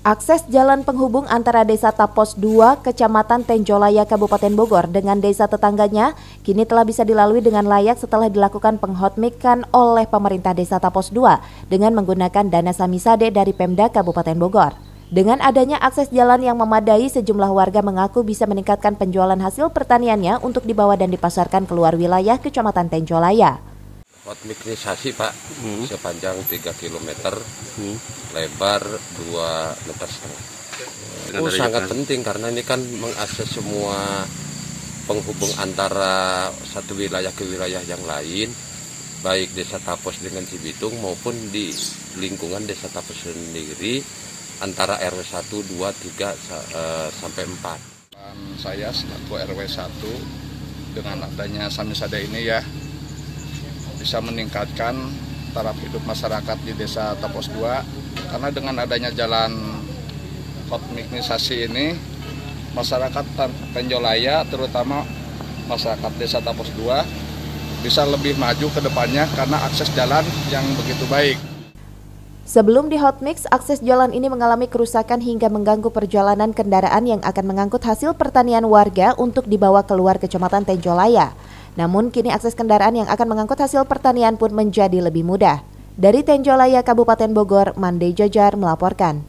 Akses jalan penghubung antara Desa Tapos 2, Kecamatan Tenjolaya, Kabupaten Bogor dengan desa tetangganya kini telah bisa dilalui dengan layak setelah dilakukan penghotmikan oleh pemerintah Desa Tapos 2 dengan menggunakan dana Samisade dari Pemda Kabupaten Bogor. Dengan adanya akses jalan yang memadai, sejumlah warga mengaku bisa meningkatkan penjualan hasil pertaniannya untuk dibawa dan dipasarkan keluar wilayah Kecamatan Tenjolaya. Hotmiknisasi Pak, sepanjang 3 km, lebar 2,5 meter. Sangat penting karena ini kan mengakses semua penghubung antara satu wilayah ke wilayah yang lain, baik Desa Tapos dengan Cibitung maupun di lingkungan Desa Tapos sendiri antara RW 1, 2, 3 sampai 4. Saya selaku RW 1 dengan adanya Samisade ini ya bisa meningkatkan taraf hidup masyarakat di Desa Tapos 2 karena dengan adanya jalan hotmiknisasi ini masyarakat Tenjolaya terutama masyarakat Desa Tapos 2 bisa lebih maju ke depannya karena akses jalan yang begitu baik. Sebelum di hotmix, akses jalan ini mengalami kerusakan hingga mengganggu perjalanan kendaraan yang akan mengangkut hasil pertanian warga untuk dibawa keluar Kecamatan Tenjolaya. Namun kini akses kendaraan yang akan mengangkut hasil pertanian pun menjadi lebih mudah. Dari Tenjolaya, Kabupaten Bogor, Mande Jajar melaporkan.